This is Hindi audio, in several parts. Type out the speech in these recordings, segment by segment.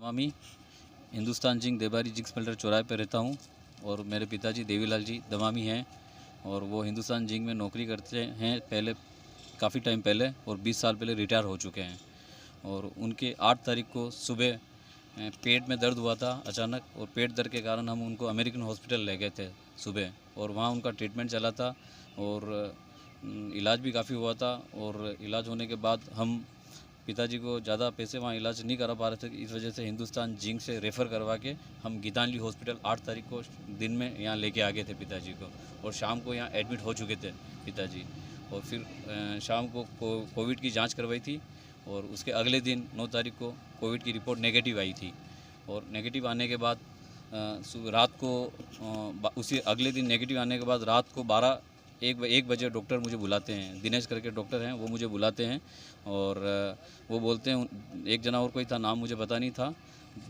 मामी Hindustan zinc Debari zinc smelter चौराहे पे रहता हूँ और मेरे पिताजी देवीलाल जी दमामी हैं और वो हिंदुस्तान जिंक में नौकरी करते हैं पहले, काफ़ी टाइम पहले, और 20 साल पहले रिटायर हो चुके हैं। और उनके 8 तारीख को सुबह पेट में दर्द हुआ था अचानक, और पेट दर्द के कारण हम उनको अमेरिकन हॉस्पिटल ले गए थे सुबह, और वहाँ उनका ट्रीटमेंट चला था और इलाज भी काफ़ी हुआ था। और इलाज होने के बाद हम पिताजी को ज़्यादा पैसे वहाँ इलाज नहीं करा पा रहे थे, इस वजह से हिंदुस्तान जिंक से रेफ़र करवा के हम गीतांजलि हॉस्पिटल 8 तारीख को दिन में यहाँ लेके आ गए थे पिताजी को, और शाम को यहाँ एडमिट हो चुके थे पिताजी। और फिर शाम को कोविड की जांच करवाई थी, और उसके अगले दिन 9 तारीख को कोविड की रिपोर्ट नेगेटिव आई थी। और नेगेटिव आने के बाद रात को उसी अगले दिन नेगेटिव आने के बाद रात को 1 बजे डॉक्टर मुझे बुलाते हैं, दिनेश करके डॉक्टर हैं, वो मुझे बुलाते हैं और वो बोलते हैं, एक जना और कोई था, नाम मुझे पता नहीं था,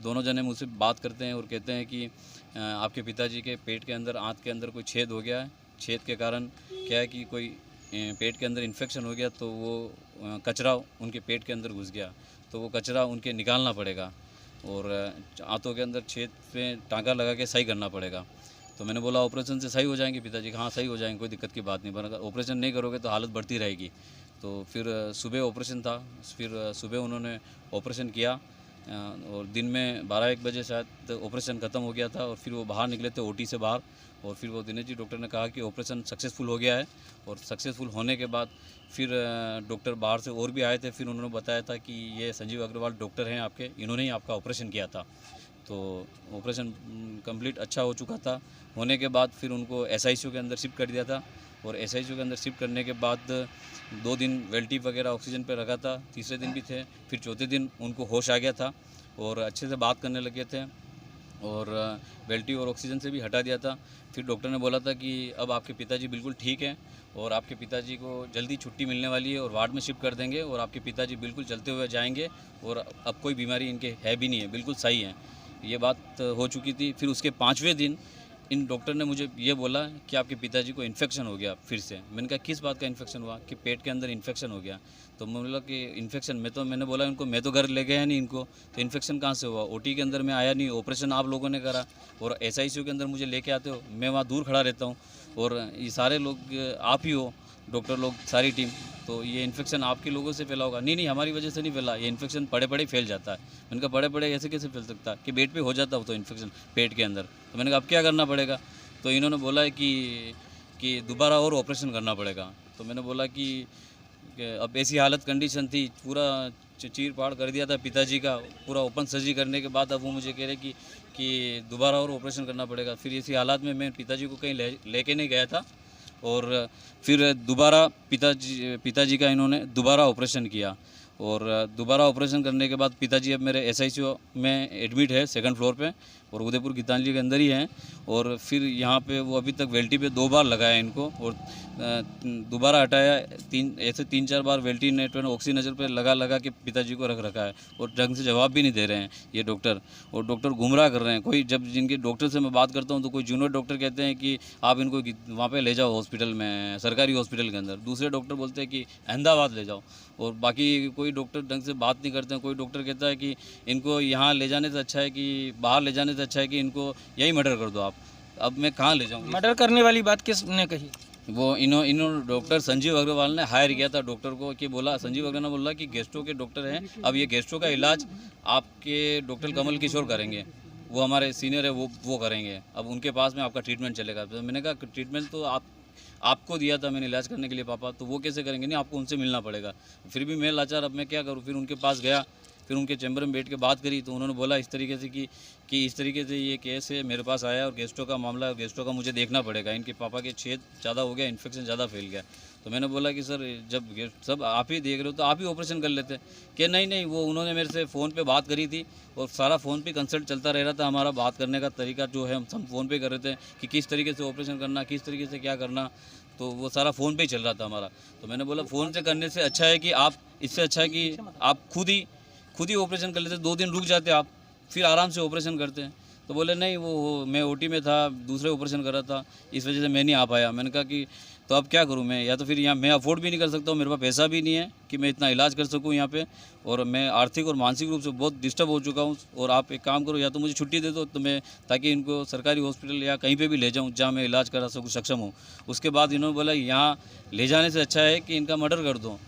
दोनों जने मुझसे बात करते हैं और कहते हैं कि आपके पिताजी के पेट के अंदर, आंत के अंदर कोई छेद हो गया है, छेद के कारण क्या है कि कोई पेट के अंदर इन्फेक्शन हो गया, तो वो कचरा उनके पेट के अंदर घुस गया, तो वो कचरा उनके निकालना पड़ेगा और आंतों के अंदर छेद पे टाँका लगा के सही करना पड़ेगा। तो मैंने बोला ऑपरेशन से सही हो जाएंगे पिताजी, हाँ सही हो जाएंगे, कोई दिक्कत की बात नहीं, पर अगर ऑपरेशन नहीं करोगे तो हालत बढ़ती रहेगी। तो फिर सुबह ऑपरेशन था, फिर सुबह उन्होंने ऑपरेशन किया और दिन में 12-1 बजे शायद ऑपरेशन ख़त्म हो गया था, और फिर वो बाहर निकले थे ओटी से बाहर, और फिर वो दिनेश जी डॉक्टर ने कहा कि ऑपरेशन सक्सेसफुल हो गया है। और सक्सेसफुल होने के बाद फिर डॉक्टर बाहर से और भी आए थे, फिर उन्होंने बताया था कि ये संजीव अग्रवाल डॉक्टर हैं आपके, इन्होंने ही आपका ऑपरेशन किया था। तो ऑपरेशन कंप्लीट अच्छा हो चुका था। होने के बाद फिर उनको एसआईसीयू के अंदर शिफ्ट कर दिया था, और एसआईसीयू के अंदर शिफ्ट करने के बाद 2 दिन वेल्टी वगैरह ऑक्सीजन पे रखा था, तीसरे दिन भी थे, फिर चौथे दिन उनको होश आ गया था और अच्छे से बात करने लगे थे, और वेल्टी और ऑक्सीजन से भी हटा दिया था। फिर डॉक्टर ने बोला था कि अब आपके पिताजी बिल्कुल ठीक हैं और आपके पिताजी को जल्दी छुट्टी मिलने वाली है और वार्ड में शिफ्ट कर देंगे, और आपके पिताजी बिल्कुल चलते हुए जाएंगे, और अब कोई बीमारी इनके है भी नहीं है, बिल्कुल सही है। ये बात हो चुकी थी। फिर उसके 5वें दिन इन डॉक्टर ने मुझे ये बोला कि आपके पिताजी को इन्फेक्शन हो गया फिर से। मैंने कहा किस बात का इन्फेक्शन हुआ? कि पेट के अंदर इन्फेक्शन हो गया। तो मैंने बोला कि इन्फेक्शन, मैंने बोला उनको, मैं तो घर ले गया नहीं इनको, तो इन्फेक्शन कहाँ से हुआ? ओटी के अंदर मैं आया नहीं, ऑपरेशन आप लोगों ने करा, और एसआईसीयू के अंदर मुझे लेके आते हो, मैं वहाँ दूर खड़ा रहता हूँ, और ये सारे लोग आप ही हो, डॉक्टर लोग, सारी टीम, तो ये इन्फेक्शन आपके लोगों से फैला होगा। नहीं, हमारी वजह से नहीं फैला, ये इन्फेक्शन पड़े पड़े फैल जाता है। मैंने कहा पड़े पड़े ऐसे कैसे फैल सकता है? कि पेट पे हो जाता हो तो इन्फेक्शन पेट के अंदर। तो मैंने कहा अब क्या करना पड़ेगा? तो इन्होंने बोला है कि दोबारा और ऑपरेशन करना पड़ेगा। तो मैंने बोला कि अब ऐसी हालत कंडीशन थी, पूरा चीर फाड़ कर दिया था पिताजी का, पूरा ओपन सर्जरी करने के बाद अब वो मुझे कह रहे कि दोबारा और ऑपरेशन करना पड़ेगा। फिर ऐसी हालात में मैं पिताजी को कहीं लेके नहीं गया था, और फिर दोबारा पिताजी का इन्होंने दोबारा ऑपरेशन किया, और दोबारा ऑपरेशन करने के बाद पिताजी अब मेरे एसआईसीयू में एडमिट है 2nd फ्लोर पे, और उदयपुर गीतांजलि के अंदर ही हैं। और फिर यहाँ पे वो अभी तक वेल्टी पे 2 बार लगाया इनको, और दोबारा हटाया, 3-4 बार वेल्टी नेट ऑक्सीजन पे लगा के पिताजी को रख रखा है, और ढंग से जवाब भी नहीं दे रहे हैं ये डॉक्टर, और डॉक्टर गुमराह कर रहे हैं। कोई जब जिनके डॉक्टर से मैं बात करता हूँ तो कोई जूनियर डॉक्टर कहते हैं कि आप इनको वहाँ पे ले जाओ हॉस्पिटल में, सरकारी हॉस्पिटल के अंदर, दूसरे डॉक्टर बोलते हैं कि अहमदाबाद ले जाओ, और बाकी कोई डॉक्टर ढंग से बात नहीं करते हैं। कोई डॉक्टर कहता है कि इनको यहाँ ले जाने से अच्छा है कि बाहर ले जाने से अच्छा है कि इनको यही मर्डर कर दो आप। अब मैं कहाँ ले जाऊँ? मर्डर करने वाली बात किसने कही? वो इन्होंने डॉक्टर संजीव अग्रवाल ने हायर किया था डॉक्टर को, कि बोला, संजीव अग्रवाल ने बोला कि गेस्ट्रो के डॉक्टर हैं, अब ये गेस्ट्रो का इलाज आपके डॉक्टर कमल किशोर करेंगे, वो हमारे सीनियर है, वो करेंगे, अब उनके पास में आपका ट्रीटमेंट चलेगा। तो मैंने कहा ट्रीटमेंट तो आपको दिया था मैंने इलाज करने के लिए पापा, तो वो कैसे करेंगे? नहीं, आपको उनसे मिलना पड़ेगा। फिर भी मैं लाचार, अब मैं क्या करूँ? फिर उनके पास गया, फिर उनके चैम्बर में बैठ के बात करी, तो उन्होंने बोला इस तरीके से कि इस तरीके से ये केस है, मेरे पास आया और गेस्ट्रो का मामला है, गेस्ट्रो का मुझे देखना पड़ेगा, इनके पापा के छेद ज़्यादा हो गया, इन्फेक्शन ज़्यादा फैल गया। तो मैंने बोला कि सर जब सब आप ही देख रहे हो तो आप ही ऑपरेशन कर लेते। कि नहीं, वो उन्होंने मेरे से फ़ोन पे बात करी थी, और सारा फ़ोन पे कंसल्ट चलता रह रहा था, हमारा बात करने का तरीका जो है हम फ़ोन पे कर रहे थे कि किस तरीके से ऑपरेशन करना, किस तरीके से क्या करना, तो वो सारा फ़ोन पे ही चल रहा था हमारा। तो मैंने बोला फ़ोन से करने से अच्छा है कि इससे अच्छा है कि आप खुद ही ऑपरेशन कर लेते, 2 दिन रुक जाते आप, फिर आराम से ऑपरेशन करते हैं। तो बोले नहीं, वो मैं ओटी में था, दूसरे ऑपरेशन कर रहा था, इस वजह से मैं नहीं आ पाया। मैंने कहा कि तो अब क्या करूँ मैं, या तो फिर यहाँ मैं अफोर्ड भी नहीं कर सकता हूँ, मेरे पास पैसा भी नहीं है कि मैं इतना इलाज कर सकूँ यहाँ पे, और मैं आर्थिक और मानसिक रूप से बहुत डिस्टर्ब हो चुका हूँ। और आप एक काम करो, या तो मुझे छुट्टी दे दो तो मैं, ताकि इनको सरकारी हॉस्पिटल या कहीं पे भी ले जाऊँ जहाँ मैं इलाज करा सकूँ, सक्षम हूँ। उसके बाद इन्होंने बोला यहाँ ले जाने से अच्छा है कि इनका मर्डर कर दो,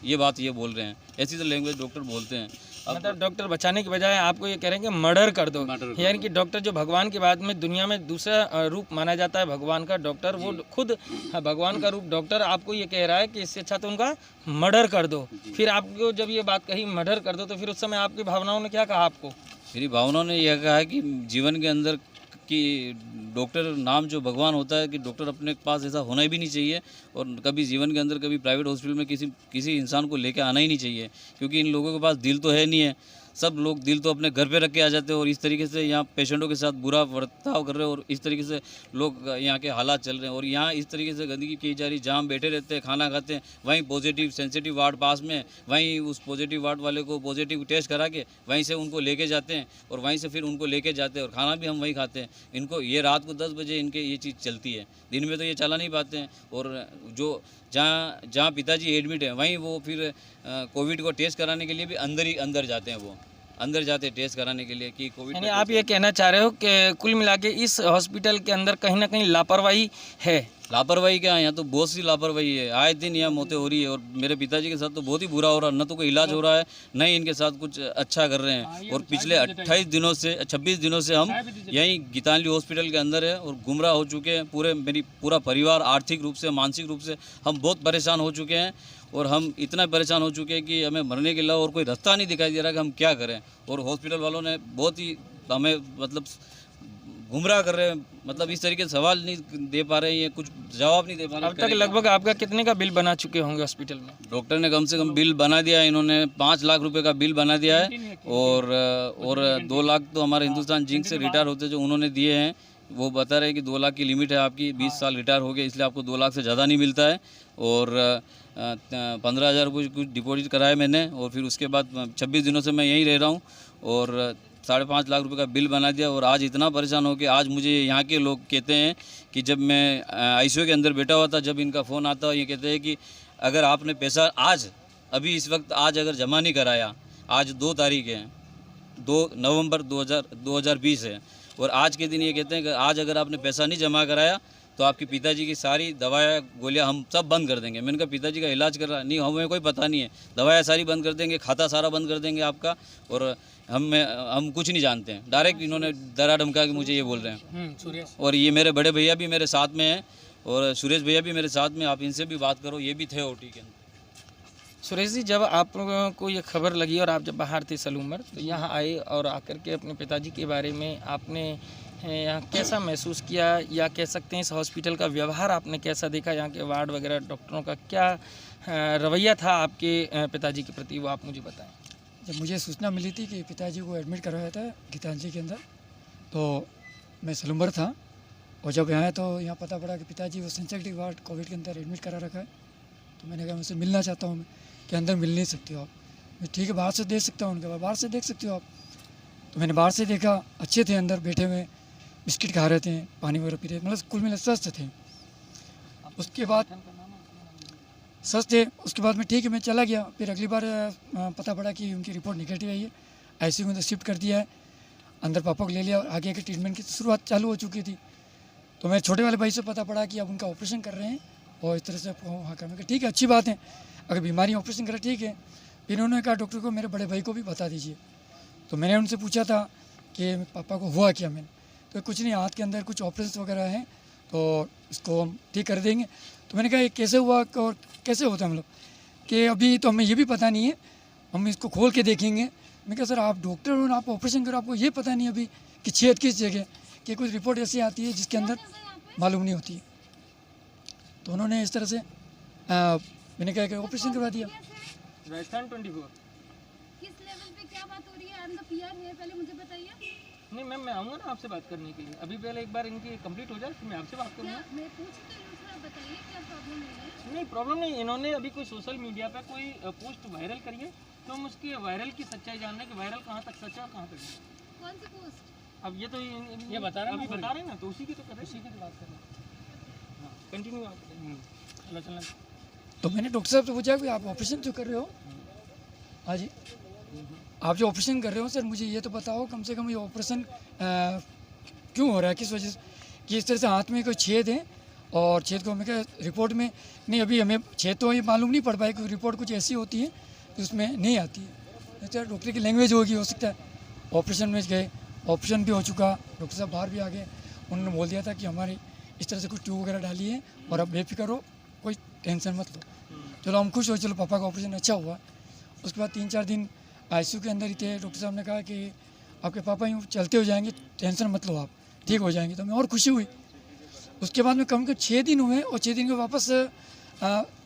ये बात ये बोल रहे हैं। ऐसी तो लैंग्वेज डॉक्टर बोलते हैं। मतलब डॉक्टर बचाने के बजाय आपको ये कह रहे हैं कि मर्डर कर दो, यानी कि डॉक्टर जो भगवान के बाद में दुनिया में दूसरा रूप माना जाता है भगवान का, डॉक्टर वो खुद भगवान का रूप डॉक्टर आपको ये कह रहा है कि इससे अच्छा तो उनका मर्डर कर दो। फिर आपको जब ये बात कही मर्डर कर दो, तो फिर उस समय आपकी भावनाओं ने क्या कहा आपको? मेरी भावनाओं ने यह कहा कि जीवन के अंदर कि डॉक्टर नाम जो भगवान होता है, कि डॉक्टर अपने पास ऐसा होना भी नहीं चाहिए, और कभी जीवन के अंदर कभी प्राइवेट हॉस्पिटल में किसी इंसान को लेके आना ही नहीं चाहिए, क्योंकि इन लोगों के पास दिल तो है नहीं है। सब लोग दिल तो अपने घर पे रख के आ जाते हैं, और इस तरीके से यहाँ पेशेंटों के साथ बुरा बर्ताव कर रहे हैं, और इस तरीके से लोग यहाँ के हालात चल रहे हैं। और यहाँ इस तरीके से गंदगी की जा रही, जहाँ हम बैठे रहते हैं खाना खाते हैं, वहीं पॉजिटिव सेंसिटिव वार्ड पास में, वहीं उस पॉजिटिव वार्ड वाले को पॉजिटिव टेस्ट करा के वहीं से उनको लेके जाते हैं, और वहीं से फिर उनको लेके जाते हैं, और खाना भी हम वहीं खाते हैं। इनको ये रात को 10 बजे इनके ये चीज़ चलती है, दिन में तो ये चला नहीं पाते हैं। और जो जहाँ पिताजी एडमिट हैं, वहीं वो फिर कोविड को टेस्ट कराने के लिए भी अंदर जाते हैं, वो अंदर जाते हैं टेस्ट कराने के लिए कि कोविड। यानी आप ये कहना चाह रहे हो कि कुल मिला के इस हॉस्पिटल के अंदर कहीं ना कहीं लापरवाही है? लापरवाही क्या है, यहाँ तो बहुत सी लापरवाही है। आए दिन यहाँ मौतें हो रही है, और मेरे पिताजी के साथ तो बहुत ही बुरा हो रहा है। न तो कोई इलाज हो रहा है, न ही इनके साथ कुछ अच्छा कर रहे हैं। और पिछले 26 दिनों से हम यहीं गीतांजलि हॉस्पिटल के अंदर है, और गुमराह हो चुके हैं। पूरा परिवार आर्थिक रूप से, मानसिक रूप से हम बहुत परेशान हो चुके हैं, और हम इतना परेशान हो चुके हैं कि हमें मरने के अलावा और कोई रास्ता नहीं दिखाई दे रहा कि हम क्या करें। और हॉस्पिटल वालों ने बहुत ही हमें मतलब गुमराह कर रहे हैं, मतलब इस तरीके से सवाल नहीं दे पा रहे हैं, कुछ जवाब नहीं दे पा रहे। अब तक लगभग आपका कितने का बिल बना चुके होंगे हॉस्पिटल में? डॉक्टर ने कम से कम बिल बना दिया है, इन्होंने 5 लाख रुपए का बिल बना दिया है, और 2 लाख तो हमारे हिंदुस्तान जिंक से रिटायर होते जो उन्होंने दिए हैं। वो बता रहे हैं कि 2 लाख की लिमिट है आपकी, 20 साल रिटायर हो गए, इसलिए आपको 2 लाख से ज़्यादा नहीं मिलता है। और 15,000 रुपये कुछ डिपॉजिट कराया मैंने, और फिर उसके बाद 26 दिनों से मैं यहीं रह रहा हूँ, और 5.5 लाख रुपए का बिल बना दिया। और आज इतना परेशान हो कि आज मुझे यहाँ के लोग कहते हैं कि जब मैं आईसीयू के अंदर बैठा हुआ था, जब इनका फ़ोन आता, ये कहते हैं कि अगर आपने पैसा आज अभी इस वक्त आज अगर जमा नहीं कराया, आज 2 तारीख है, 2 नवंबर 2020 है, और आज के दिन ये कहते हैं कि आज अगर आपने पैसा नहीं जमा कराया तो आपके पिताजी की सारी दवाएं गोलियां हम सब बंद कर देंगे। मैंने कहा पिताजी का इलाज कर रहा नहीं, हमें कोई पता नहीं है, दवाएं सारी बंद कर देंगे, खाता सारा बंद कर देंगे आपका, और हम कुछ नहीं जानते हैं। डायरेक्ट इन्होंने डरा धमका के मुझे ये बोल रहे हैं। और ये मेरे बड़े भैया भी मेरे साथ में हैं, और सुरेश भैया भी मेरे साथ में, आप इनसे भी बात करो, ये भी थे ओटी के अंदर। सुरेश जी, जब आपको ये खबर लगी और आप जब बाहर थे सलूमर, तो यहाँ आए और आकर के अपने पिताजी के बारे में आपने यहाँ कैसा महसूस किया, या कह सकते हैं इस हॉस्पिटल का व्यवहार आपने कैसा देखा, यहाँ के वार्ड वगैरह डॉक्टरों का क्या रवैया था आपके पिताजी के प्रति, वो आप मुझे बताएं। जब मुझे सूचना मिली थी कि पिताजी को एडमिट करवाया था गीतांजलि के अंदर, तो मैं सलूमर था, और जब यहाँ आया तो यहाँ पता पड़ा कि पिताजी वो सेंसिटिव वार्ड कोविड के अंदर एडमिट करा रखा है। तो मैंने कहा उनसे मिलना चाहता हूँ मैं, कि अंदर मिल नहीं सकती हो आप। मैं ठीक है बाहर से देख सकता हूँ, उनके बाहर से देख सकते हो आप। तो मैंने बाहर से देखा, अच्छे थे, अंदर बैठे हुए बिस्किट खा रहे थे, पानी वगैरह पी रहे थे, मतलब कुल मिला स्वस्थ थे। उसके बाद स्वस्थ थे, उसके बाद में ठीक है मैं चला गया। फिर अगली बार पता पड़ा कि उनकी रिपोर्ट निगेटिव आई है, आईसीयू में अंदर शिफ्ट कर दिया है, अंदर पापा को ले लिया, और आगे के ट्रीटमेंट की शुरुआत चालू हो चुकी थी। तो मेरे छोटे वाले भाई से पता पड़ा कि अब उनका ऑपरेशन कर रहे हैं, और इस तरह से वहाँ कर, मैं ठीक है अच्छी बात है, अगर बीमारी ऑपरेशन करें ठीक है। फिर उन्होंने कहा डॉक्टर को मेरे बड़े भाई को भी बता दीजिए। तो मैंने उनसे पूछा था कि पापा को हुआ क्या, मैंने तो कुछ नहीं, हाथ के अंदर कुछ ऑपरेशन वगैरह हैं, तो इसको हम ठीक कर देंगे। तो मैंने कहा ये कैसे हुआ और कैसे होता है, मतलब कि अभी तो हमें ये भी पता नहीं है, हम इसको खोल के देखेंगे। मैं कहा सर आप डॉक्टर हो, आप ऑपरेशन करो, आपको ये पता नहीं अभी कि छेद किस जगह, कि कुछ रिपोर्ट ऐसी आती है जिसके अंदर मालूम नहीं होती। तो उन्होंने इस तरह से मैंने कहा कि ऑपरेशन करवा दिया। राजस्थान 24 किस लेवल पे क्या बात हो रही है? आई एम द पीआर है, पहले मुझे बताइए। नहीं मैम, मैं आऊँगा ना आपसे बात करने के लिए, अभी पहले एक बार इनकी कंप्लीट हो जाए फिर मैं आपसे बात करूँगा। मैं पूछ तो रही हूँ, थोड़ा बताइए क्या प्रॉब्लम है? नहीं प्रॉब्लम नहीं, इन्होंने अभी कोई सोशल मीडिया पे कोई पोस्ट वायरल करी है, तो हम उसकी वायरल की सच्चाई जानना है कि वायरल कहाँ तक सच है और कहाँ तक नहीं। कौन सी पोस्ट? अब ये तो ये बता रहे हैं ना, तो उसी की तो कर रहे हैं, उसी की तो बात कर रहे हैं। कंटिन्यू आप चलना। तो मैंने डॉक्टर साहब से पूछा कि आप ऑपरेशन जो कर रहे हो, हाँ जी, आप जो ऑपरेशन कर रहे हो सर, मुझे ये तो बताओ कम से कम ये ऑपरेशन क्यों हो रहा है, किस वजह से, कि इस तरह से हाथ में कोई छेद है और छेद को हमें क्या रिपोर्ट में नहीं, अभी हमें छेद तो ये मालूम नहीं पड़ पाए क्योंकि रिपोर्ट कुछ ऐसी होती है तो उसमें नहीं आती है, तो डॉक्टर की लैंग्वेज होगी, हो सकता है। ऑपरेशन में गए, ऑपरेशन भी हो चुका, डॉक्टर साहब बाहर भी आ गए, उन्होंने बोल दिया था कि हमारी इस तरह से कुछ ट्यूब वगैरह डाली है और अब बेफिक्र हो, कोई टेंशन मत लो। चलो हम खुश हो, चलो पापा का ऑपरेशन अच्छा हुआ। उसके बाद 3-4 दिन आईसीयू के अंदर ही थे। डॉक्टर साहब ने कहा कि आपके पापा यूँ चलते हो जाएंगे, टेंशन मत लो, आप ठीक हो जाएंगे। तो हमें और खुशी हुई। उसके बाद में कम से कम 6 दिन हुए और 6 दिन के वापस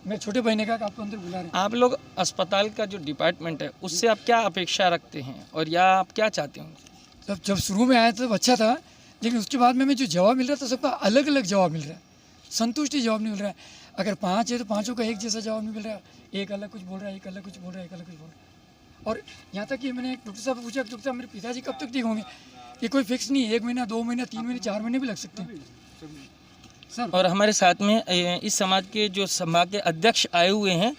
मेरे छोटे भाई ने कहा कि आपको अंदर बुला रहे हैं। आप लोग अस्पताल का जो डिपार्टमेंट है उससे आप क्या अपेक्षा रखते हैं और या आप क्या चाहते हो? जब शुरू में आया तब अच्छा था, लेकिन उसके बाद में हमें जो जवाब मिल रहा था सबका अलग अलग जवाब मिल रहा है, संतुष्टि जवाब नहीं मिल रहा है। अगर 5 है तो 5 का एक जैसा जवाब नहीं मिल रहा है, एक अलग कुछ बोल रहा है, एक अलग कुछ बोल रहा है, एक अलग कुछ बोल रहा है। और यहाँ तक कि मैंने डॉक्टर साहब से पूछा, डॉक्टर साहब मेरे पिताजी कब तक ठीक होंगे? ये कोई फिक्स नहीं है, 1 महीना, 2 महीना, 3 महीने, 4 महीने भी लग सकते हैं सर। और हमारे साथ में इस समाज के जो संभाग के अध्यक्ष आए हुए हैं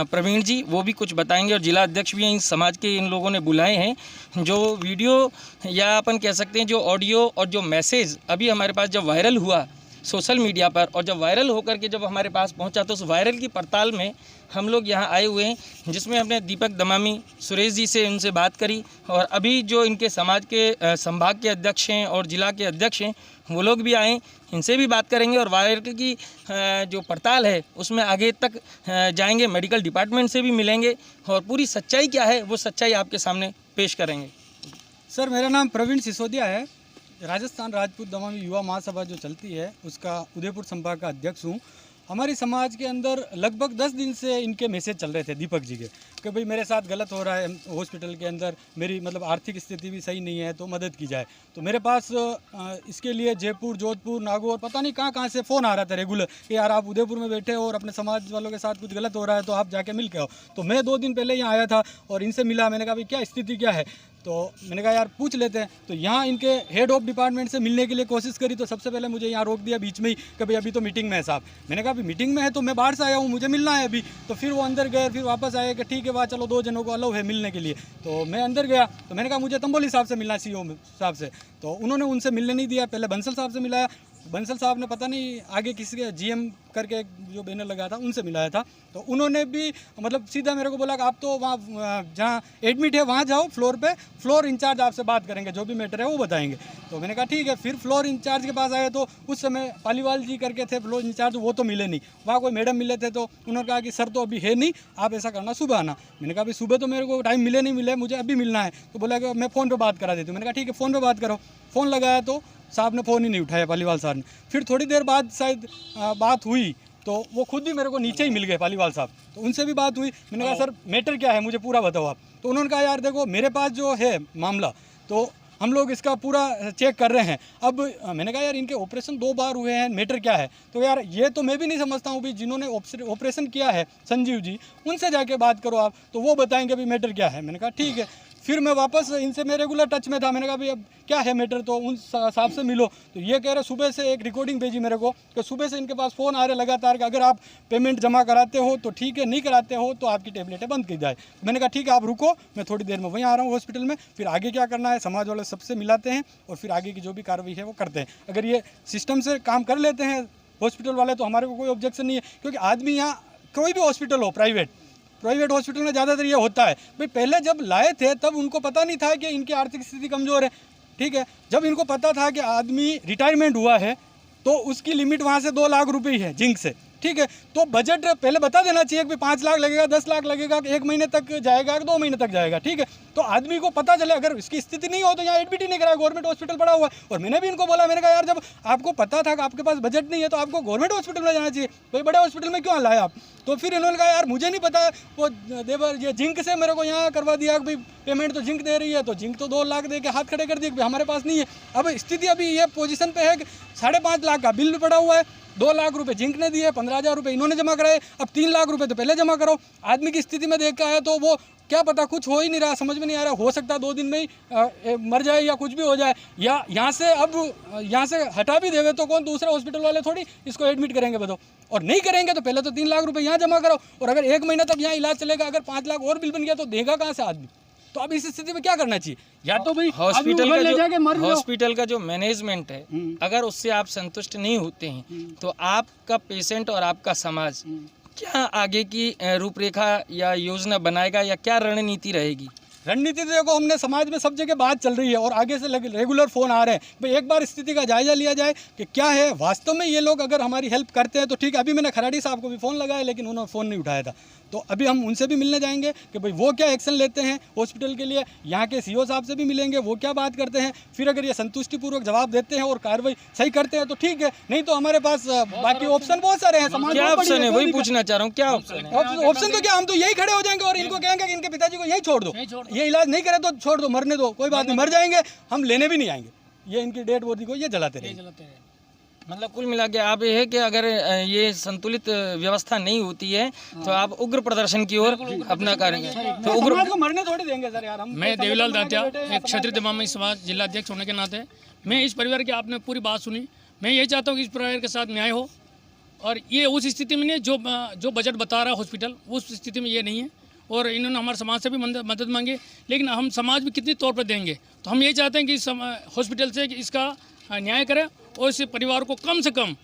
प्रवीण जी, वो भी कुछ बताएंगे और जिला अध्यक्ष भी हैं इस समाज के, इन लोगों ने बुलाए हैं। जो वीडियो या अपन कह सकते हैं जो ऑडियो और जो मैसेज अभी हमारे पास जब वायरल हुआ सोशल मीडिया पर, और जब वायरल होकर के जब हमारे पास पहुंचा तो उस वायरल की पड़ताल में हम लोग यहाँ आए हुए हैं, जिसमें हमने दीपक दमामी, सुरेश जी से उनसे बात करी और अभी जो इनके समाज के संभाग के अध्यक्ष हैं और जिला के अध्यक्ष हैं वो लोग भी आए, इनसे भी बात करेंगे और वायरल की जो पड़ताल है उसमें आगे तक जाएंगे, मेडिकल डिपार्टमेंट से भी मिलेंगे और पूरी सच्चाई क्या है वो सच्चाई आपके सामने पेश करेंगे। सर, मेरा नाम प्रवीण सिसोदिया है। राजस्थान राजपूत दमामी युवा महासभा जो चलती है उसका उदयपुर संभाग का अध्यक्ष हूँ। हमारी समाज के अंदर लगभग 10 दिन से इनके मैसेज चल रहे थे दीपक जी के कि भाई मेरे साथ गलत हो रहा है हॉस्पिटल के अंदर, मेरी मतलब आर्थिक स्थिति भी सही नहीं है तो मदद की जाए। तो मेरे पास इसके लिए जयपुर, जोधपुर, नागौर, पता नहीं कहाँ से फ़ोन आ रहा था रेगुलर कि यार आप उदयपुर में बैठे हो और अपने समाज वालों के साथ कुछ गलत हो रहा है तो आप जाके मिल के आओ। तो मैं 2 दिन पहले यहाँ आया था और इनसे मिला। मैंने कहा भाई क्या स्थिति क्या है, तो मैंने कहा यार पूछ लेते हैं। तो यहाँ इनके हेड ऑफ डिपार्टमेंट से मिलने के लिए कोशिश करी तो सबसे पहले मुझे यहाँ रोक दिया बीच में ही कि भाई अभी तो मीटिंग में है साहब। मैंने कहा अभी मीटिंग में है तो मैं बाहर से आया हूँ, मुझे मिलना है अभी। तो फिर वो अंदर गए, फिर वापस आए कि ठीक है वहाँ चलो 2 जनों को अलाउ है मिलने के लिए। तो मैं अंदर गया तो मैंने कहा मुझे तंबोली साहब से मिलना, सीओ साहब से। तो उन्होंने उनसे मिलने नहीं दिया। पहले बंसल साहब से मिलाया, बंसल साहब ने पता नहीं आगे किसी के जीएम करके जो बैनर लगा था उनसे मिलाया था। तो उन्होंने भी मतलब सीधा मेरे को बोला कि आप तो वहाँ जहाँ एडमिट है वहाँ जाओ, फ्लोर पे फ्लोर इंचार्ज आपसे बात करेंगे, जो भी मैटर है वो बताएंगे। तो मैंने कहा ठीक है। फिर फ्लोर इंचार्ज के पास आए तो उस समय पालीवाल जी करके थे फ्लोर इंचार्ज, वो तो मिले नहीं। वहाँ कोई मैडम मिले थे तो उन्होंने कहा कि सर तो अभी है नहीं, आप ऐसा करना सुबह आना। मैंने कहा अभी सुबह तो मेरे को टाइम मिले नहीं मिले, मुझे अभी मिलना है। तो बोला कि मैं फ़ोन पर बात करा देती हूँ। मैंने कहा ठीक है फ़ोन पर बात करो। फ़ोन लगाया तो साहब ने फ़ोन ही नहीं उठाया, पालीवाल साहब ने। फिर थोड़ी देर बाद शायद बात हुई तो वो खुद ही मेरे को नीचे ही मिल गए पालीवाल साहब। तो उनसे भी बात हुई। मैंने कहा सर मैटर क्या है मुझे पूरा बताओ आप। तो उन्होंने कहा यार देखो मेरे पास जो है मामला तो हम लोग इसका पूरा चेक कर रहे हैं। अब मैंने कहा यार इनके ऑपरेशन 2 बार हुए हैं, मैटर क्या है। तो यार ये तो मैं भी नहीं समझता हूँ भी, जिन्होंने ऑपरेशन किया है संजीव जी उनसे जाके बात करो आप, तो वो बताएंगे भी मैटर क्या है। मैंने कहा ठीक है। फिर मैं वापस इनसे मैं रेगुलर टच में था। मैंने कहा भाई अब क्या है मैटर, तो उन साहब से मिलो। तो ये कह रहे सुबह से एक रिकॉर्डिंग भेजी मेरे को कि सुबह से इनके पास फ़ोन आ रहे लगातार कि अगर आप पेमेंट जमा कराते हो तो ठीक है, नहीं कराते हो तो आपकी टेबलेटें बंद की जाए। मैंने कहा ठीक है आप रुको, मैं थोड़ी देर में वहीं आ रहा हूँ हॉस्पिटल में। फिर आगे क्या करना है समाज वाले सबसे मिलाते हैं और फिर आगे की जो भी कार्रवाई है वो करते हैं। अगर ये सिस्टम से काम कर लेते हैं हॉस्पिटल वाले तो हमारे को कोई ऑब्जेक्शन नहीं है। क्योंकि आदमी यहाँ कोई भी हॉस्पिटल हो, प्राइवेट हॉस्पिटल में ज़्यादातर ये होता है भाई, पहले जब लाए थे तब उनको पता नहीं था कि इनकी आर्थिक स्थिति कमज़ोर है, ठीक है। जब इनको पता था कि आदमी रिटायरमेंट हुआ है तो उसकी लिमिट वहाँ से 2 लाख रुपये ही है जिंक से, ठीक है। तो बजट पहले बता देना चाहिए कि 5 लाख लगेगा, 10 लाख लगेगा, 1 महीने तक जाएगा, 2 महीने तक जाएगा, ठीक है। तो आदमी को पता चले, अगर इसकी स्थिति नहीं हो तो यहाँ एडमिट ही नहीं कराया, गवर्नमेंट हॉस्पिटल पड़ा हुआ है। और मैंने भी इनको बोला, मैंने कहा यार जब आपको पता था कि आपके पास बजट नहीं है तो आपको गवर्नमेंट हॉस्पिटल में जाना चाहिए, कोई बड़े हॉस्पिटल में क्यों लाए आप। तो फिर इन्होंने कहा यार मुझे नहीं पता, वो देवर ये जिंक से मेरे को यहाँ करवा दिया कि भाई पेमेंट तो जिंक दे रही है, तो जिंक तो 2 लाख दे के हाथ खड़े कर दिए कि हमारे पास नहीं है। अब स्थिति अभी ये पोजीशन पे है कि 5.5 लाख का बिल भी पड़ा हुआ है 2 लाख रुपए जिंक ने दिए, 15,000 रुपये इन्होंने जमा कराए, अब 3 लाख रुपए तो पहले जमा करो। आदमी की स्थिति में देख के आया तो वो क्या पता, कुछ हो ही नहीं रहा, समझ में नहीं आ रहा, हो सकता है 2 दिन में ही मर जाए या कुछ भी हो जाए, या यहाँ से अब यहाँ से हटा भी देवे तो कौन दूसरे हॉस्पिटल वाले थोड़ी इसको एडमिट करेंगे बताओ, और नहीं करेंगे तो पहले तो 3 लाख रुपए यहाँ जमा करो, और अगर 1 महीना तक यहाँ इलाज चलेगा, अगर 5 लाख और बिल बन गया तो देगा कहाँ से आदमी। तो अब इस स्थिति में क्या करना चाहिए, या तो भाई हॉस्पिटल का जो मैनेजमेंट है, अगर उससे आप संतुष्ट नहीं होते हैं तो आपका पेशेंट और आपका समाज क्या आगे की रूपरेखा या योजना बनाएगा, या क्या रणनीति रहेगी? रणनीति तो देखो, हमने समाज में सब जगह बात चल रही है और आगे से रेगुलर फ़ोन आ रहे हैं, भाई एक बार स्थिति का जायजा लिया जाए कि क्या है वास्तव में। ये लोग अगर हमारी हेल्प करते हैं तो ठीक है। अभी मैंने खराड़ी साहब को भी फ़ोन लगाया लेकिन उन्होंने फ़ोन नहीं उठाया था, तो अभी हम उनसे भी मिलने जाएंगे कि भाई वो क्या एक्शन लेते हैं हॉस्पिटल के लिए। यहाँ के सीओ साहब से भी मिलेंगे, वो क्या बात करते हैं, फिर अगर ये संतुष्टिपूर्वक जवाब देते हैं और कार्रवाई सही करते हैं तो ठीक है, नहीं तो हमारे पास बाकी ऑप्शन बहुत सारे हैं। समाज क्या ऑप्शन है, वही पूछना चाह रहा हूँ, क्या ऑप्शन है? ऑप्शन तो क्या, हम तो यही खड़े हो जाएंगे और इनको कहेंगे कि इनके पिताजी को यही छोड़ दो, ये इलाज नहीं करे तो छोड़ दो, मरने दो, कोई बात नहीं, मर जाएंगे, हम लेने भी नहीं आएंगे, ये इनकी डेड बॉडी को ये जलाते रहेंगे। मतलब कुल मिला के आप ये है कि अगर ये संतुलित व्यवस्था नहीं होती है तो आप उग्र प्रदर्शन की ओर अपना करेंगे, तो उग्र को मरने थोड़ी देंगे सर यार। हम मैं देवीलाल दातिया, एक क्षत्रिय दमामी समाज जिला अध्यक्ष होने के नाते मैं इस परिवार की, आपने पूरी बात सुनी, मैं यही चाहता हूँ कि इस परिवार के साथ न्याय हो, और ये उस स्थिति में नहीं जो बजट बता रहा है हॉस्पिटल, उस स्थिति में ये नहीं है, और इन्होंने हमारे समाज से भी मदद मांगी, लेकिन हम समाज भी कितनी तौर पर देंगे। तो हम यही चाहते हैं कि हॉस्पिटल से इसका न्याय करें और इस परिवार को कम से कम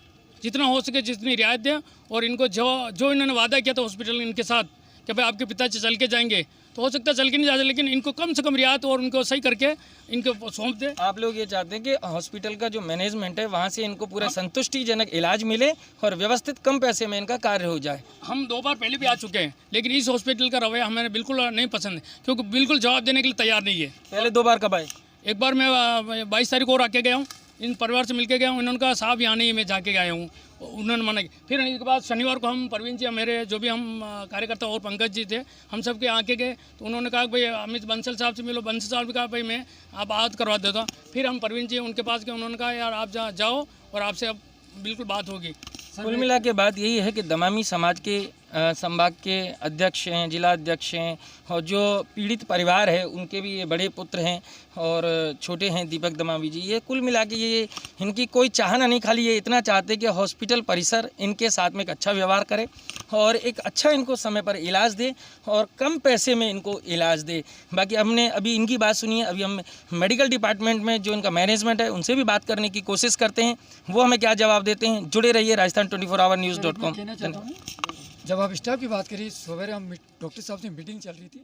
जितना हो सके जितनी रियायत दें, और इनको जो इन्होंने वादा किया था हॉस्पिटल इनके साथ कि भाई आपके पिताजी चल के जाएंगे, तो हो सकता है चल के नहीं जाते, लेकिन इनको कम से कम रियायत और उनको सही करके इनको सौंप दें। आप लोग ये चाहते हैं कि हॉस्पिटल का जो मैनेजमेंट है वहाँ से इनको पूरा संतुष्टिजनक इलाज मिले और व्यवस्थित कम पैसे में इनका कार्य हो जाए। हम 2 बार पहले भी आ चुके हैं, लेकिन इस हॉस्पिटल का रवैया हमें बिल्कुल नहीं पसंद है, क्योंकि बिल्कुल जवाब देने के लिए तैयार नहीं है। पहले 2 बार कब आए? एक बार मैं 22 तारीख को और आके गया हूँ, इन परिवार से मिलके गया हूँ, इन्होंने कहा साहब यहाँ नहीं है, मैं जाके गया हूँ, उन्होंने मना किया। फिर इसके बाद शनिवार को हम परवीन जी, मेरे जो भी हम कार्यकर्ता और पंकज जी थे, हम सब के आके गए, तो उन्होंने कहा भाई अमित बंसल साहब से मिलो। बंसल साहब ने कहा भाई मैं आप बात करवा देता हूँ। फिर हम परवीन जी उनके पास गए, उन्होंने कहा यार आप जाओ और आपसे अब बिल्कुल बात होगी। कुल मिला के बात यही है कि दमामी समाज के संभाग के अध्यक्ष हैं, जिला अध्यक्ष हैं, और जो पीड़ित परिवार है उनके भी ये बड़े पुत्र हैं और छोटे हैं दीपक दमामी जी। ये कुल मिला के ये इनकी कोई चाहना नहीं, खाली ये इतना चाहते कि हॉस्पिटल परिसर इनके साथ में एक अच्छा व्यवहार करे और एक अच्छा इनको समय पर इलाज दे और कम पैसे में इनको इलाज दे। बाकी हमने अभी इनकी बात सुनी है, अभी हम मेडिकल डिपार्टमेंट में जो इनका मैनेजमेंट है उनसे भी बात करने की कोशिश करते हैं, वो हमें क्या जवाब देते हैं। जुड़े रहिए Rajasthan24hournews.com। जब आप स्टाफ की बात करी, सवेरे हम डॉक्टर साहब से मीटिंग चल रही थी,